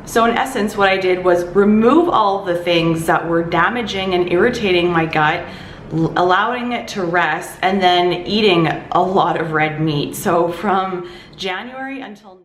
So in essence, what I did was remove all the things that were damaging and irritating my gut, allowing it to rest, and then eating a lot of red meat. So from January until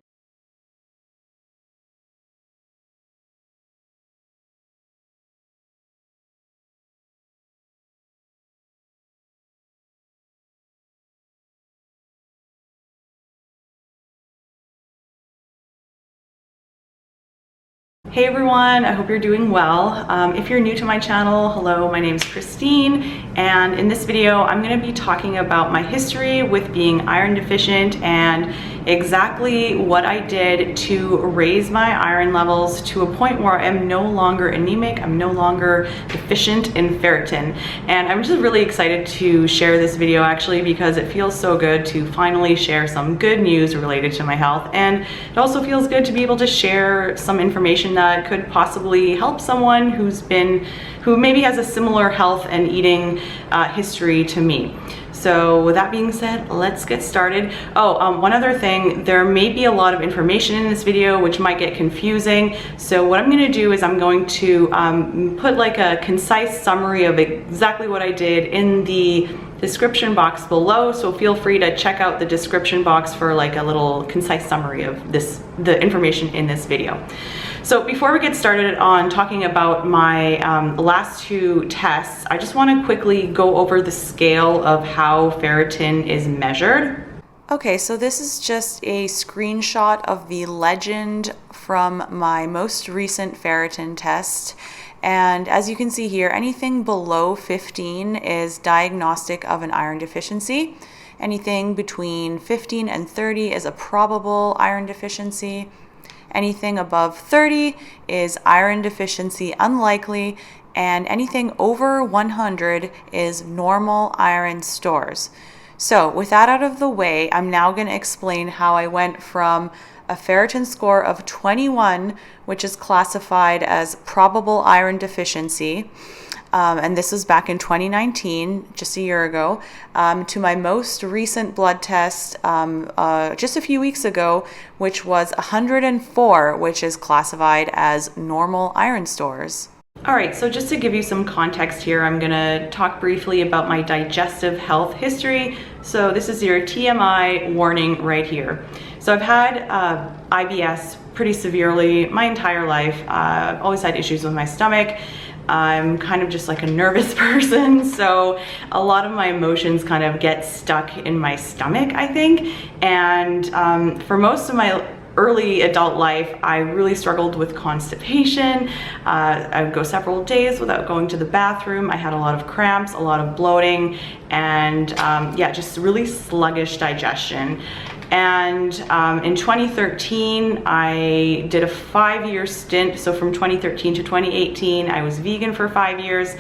Hey everyone, I hope you're doing well. If you're new to my channel, hello, my name is Christine, and in this video I'm going to be talking about my history with being iron deficient and exactly what I did to raise my iron levels to a point where I'm no longer anemic, I'm no longer deficient in ferritin. And I'm just really excited to share this video actually because it feels so good to finally share some good news related to my health, and it also feels good to be able to share some information that could possibly help someone who maybe has a similar health and eating history to me. So with that being said, let's get started. One other thing, there may be a lot of information in this video which might get confusing. So what I'm going to do is I'm going to put like a concise summary of exactly what I did in the description box below, so feel free to check out the description box for like a little concise summary of the information in this video. So before we get started on talking about my last two tests, I just want to quickly go over the scale of how ferritin is measured. Okay, so this is just a screenshot of the legend from my most recent ferritin test. And as you can see here, anything below 15 is diagnostic of an iron deficiency. Anything between 15 and 30 is a probable iron deficiency. Anything above 30 is iron deficiency unlikely, and anything over 100 is normal iron stores. So with that out of the way, I'm now going to explain how I went from a ferritin score of 21, which is classified as probable iron deficiency, and this was back in 2019, just a year ago, to my most recent blood test just a few weeks ago, which was 104, which is classified as normal iron stores. All right, so just to give you some context here, I'm going to talk briefly about my digestive health history. So this is your TMI warning right here. So I've had IBS pretty severely my entire life. I've always had issues with my stomach. I'm kind of just like a nervous person, so a lot of my emotions kind of get stuck in my stomach, I think. And for most of my early adult life, I really struggled with constipation. I would go several days without going to the bathroom. I had a lot of cramps, a lot of bloating, and yeah, just really sluggish digestion. And in 2013, I did a 5-year stint. So from 2013 to 2018, I was vegan for 5 years.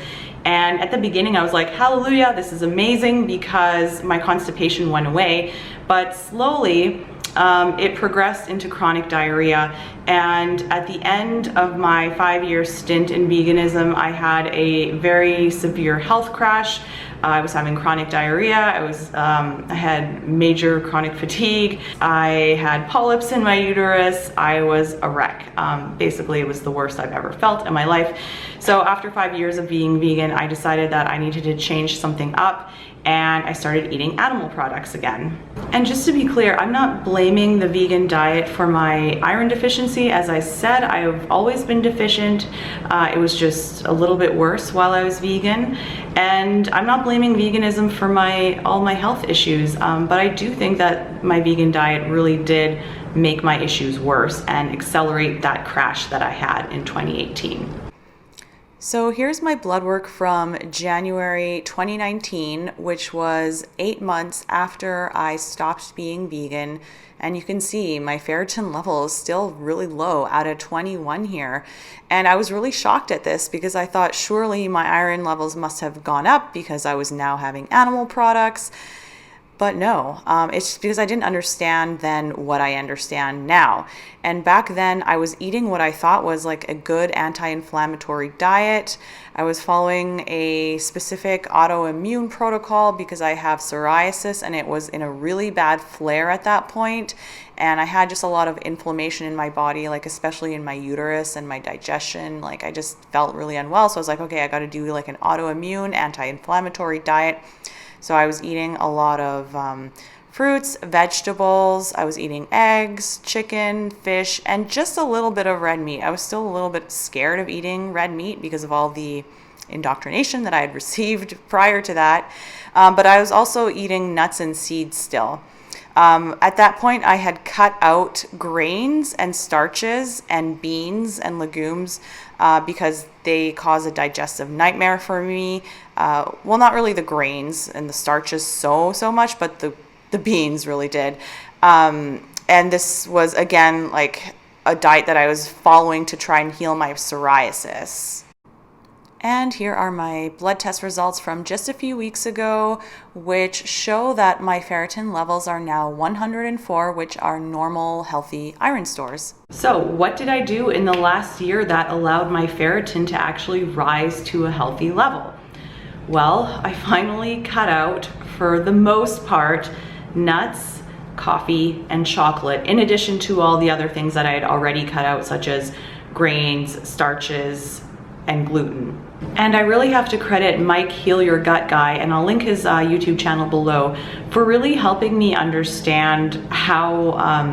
And at the beginning, I was like, hallelujah, this is amazing because my constipation went away. But slowly, it progressed into chronic diarrhea. And at the end of my 5-year stint in veganism, I had a very severe health crash. I was having chronic diarrhea. I had major chronic fatigue. I had polyps in my uterus. I was a wreck. Basically, it was the worst I've ever felt in my life. So after 5 years of being vegan, I decided that I needed to change something up, and I started eating animal products again. And just to be clear, I'm not blaming the vegan diet for my iron deficiency. As I said, I've always been deficient. It was just a little bit worse while I was vegan. And I'm not blaming veganism for all my health issues, but I do think that my vegan diet really did make my issues worse and accelerate that crash that I had in 2018. So here's my blood work from January 2019, which was 8 months after I stopped being vegan. And you can see my ferritin level is still really low out of 21 here. And I was really shocked at this because I thought surely my iron levels must have gone up because I was now having animal products. but no, it's just because I didn't understand then what I understand now. And back then I was eating what I thought was like a good anti-inflammatory diet. I was following a specific autoimmune protocol because I have psoriasis and it was in a really bad flare at that point. And I had just a lot of inflammation in my body, like especially in my uterus and my digestion. Like I just felt really unwell. So I was like, okay, I got to do like an autoimmune anti-inflammatory diet. So I was eating a lot of fruits, vegetables. I was eating eggs, chicken, fish, and just a little bit of red meat. I was still a little bit scared of eating red meat because of all the indoctrination that I had received prior to that. But I was also eating nuts and seeds still. At that point, I had cut out grains and starches and beans and legumes because they cause a digestive nightmare for me. Well, not really the grains and the starches so much, but the beans really did. And this was, again, like a diet that I was following to try and heal my psoriasis. And here are my blood test results from just a few weeks ago, which show that my ferritin levels are now 104, which are normal, healthy iron stores. So what did I do in the last year that allowed my ferritin to actually rise to a healthy level? Well, I finally cut out, for the most part, nuts, coffee, and chocolate, in addition to all the other things that I had already cut out, such as grains, starches, and gluten. And I really have to credit Mike Heal Your Gut Guy, and I'll link his YouTube channel below, for really helping me understand how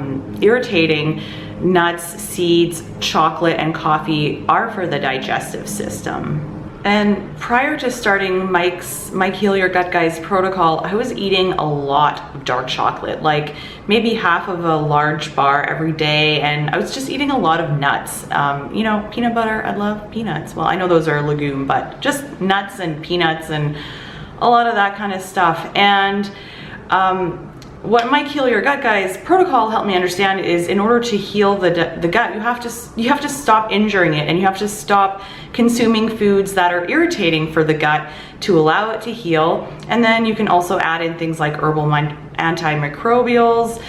irritating nuts, seeds, chocolate, and coffee are for the digestive system. And prior to starting Mike Heal Your Gut Guy's protocol, I was eating a lot of dark chocolate, like maybe half of a large bar every day, and I was just eating a lot of nuts. You know, peanut butter, I love peanuts. Well, I know those are a legume, but just nuts and peanuts and a lot of that kind of stuff. And what Mike Heal Your Gut Guy's protocol helped me understand is, in order to heal the gut, you have to stop injuring it, and you have to stop consuming foods that are irritating for the gut to allow it to heal. And then you can also add in things like herbal antimicrobials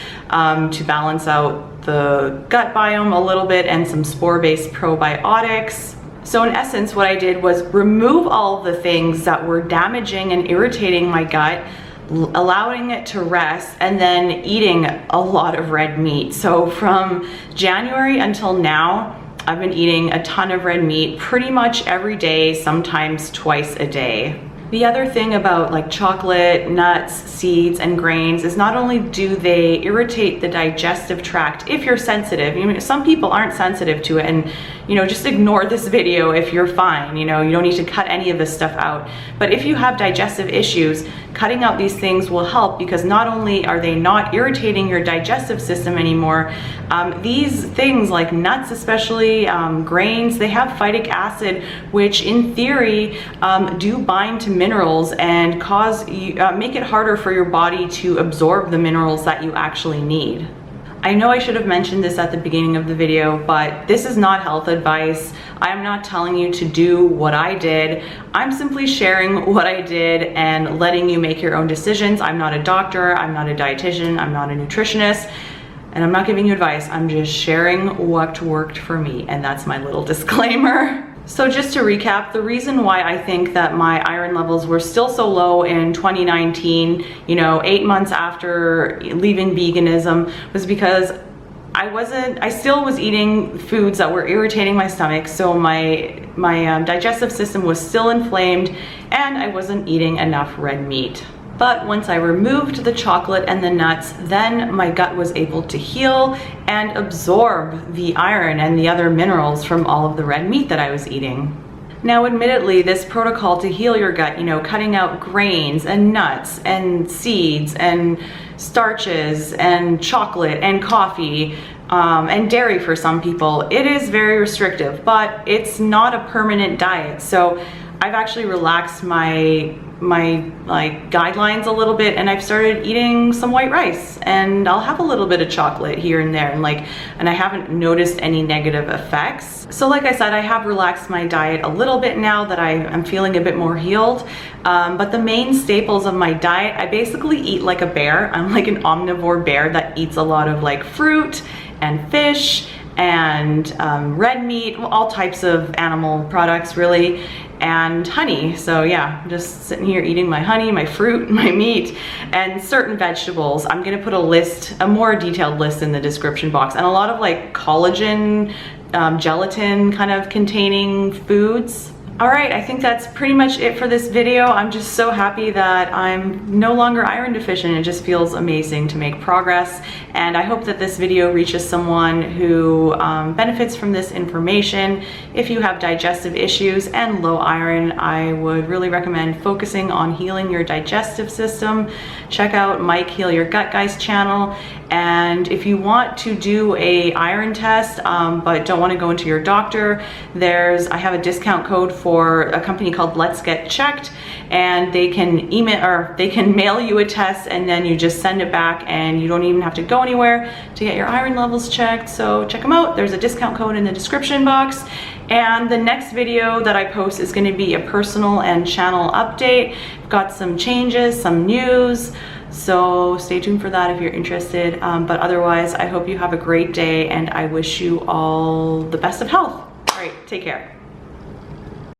to balance out the gut biome a little bit, and some spore-based probiotics. So in essence, what I did was remove all of the things that were damaging and irritating my gut, allowing it to rest, and then eating a lot of red meat. So from January until now, I've been eating a ton of red meat pretty much every day, sometimes twice a day. The other thing about like chocolate, nuts, seeds, and grains is not only do they irritate the digestive tract if you're sensitive. You know, some people aren't sensitive to it, and you know, just ignore this video if you're fine. You know, you don't need to cut any of this stuff out. But if you have digestive issues, cutting out these things will help, because not only are they not irritating your digestive system anymore, these things like nuts, especially grains, they have phytic acid, which in theory do bind to minerals and make it harder for your body to absorb the minerals that you actually need. I know I should have mentioned this at the beginning of the video, but this is not health advice. I'm not telling you to do what I did. I'm simply sharing what I did and letting you make your own decisions. I'm not a doctor, I'm not a dietitian, I'm not a nutritionist, and I'm not giving you advice. I'm just sharing what worked for me, and that's my little disclaimer. So just to recap, the reason why I think that my iron levels were still so low in 2019, you know, 8 months after leaving veganism, was because I still was eating foods that were irritating my stomach, so my digestive system was still inflamed, and I wasn't eating enough red meat. But once I removed the chocolate and the nuts, then my gut was able to heal and absorb the iron and the other minerals from all of the red meat that I was eating. Now, admittedly, this protocol to heal your gut, you know, cutting out grains and nuts and seeds and starches and chocolate and coffee and dairy for some people, it is very restrictive, but it's not a permanent diet. So I've actually relaxed my like guidelines a little bit, and I've started eating some white rice, and I'll have a little bit of chocolate here and there, and I haven't noticed any negative effects. So like I said, I have relaxed my diet a little bit now that I'm feeling a bit more healed. But the main staples of my diet, I basically eat like a bear. I'm like an omnivore bear that eats a lot of like fruit and fish and red meat, all types of animal products really, and honey. So yeah, I'm just sitting here eating my honey, my fruit, my meat, and certain vegetables. I'm gonna put a more detailed list in the description box, and a lot of like collagen, gelatin kind of containing foods. All right, I think that's pretty much it for this video. I'm just so happy that I'm no longer iron deficient. It just feels amazing to make progress. And I hope that this video reaches someone who benefits from this information. If you have digestive issues and low iron, I would really recommend focusing on healing your digestive system. Check out Mike Heal Your Gut Guy's channel. And if you want to do a iron test, but don't want to go into your doctor, I have a discount code for a company called Let's Get Checked, and they can mail you a test, and then you just send it back, and you don't even have to go anywhere to get your iron levels checked. So check them out. There's a discount code in the description box. And the next video that I post is going to be a personal and channel update. I've got some changes, some news, so stay tuned for that if you're interested. But otherwise, I hope you have a great day, and I wish you all the best of health. All right, take care.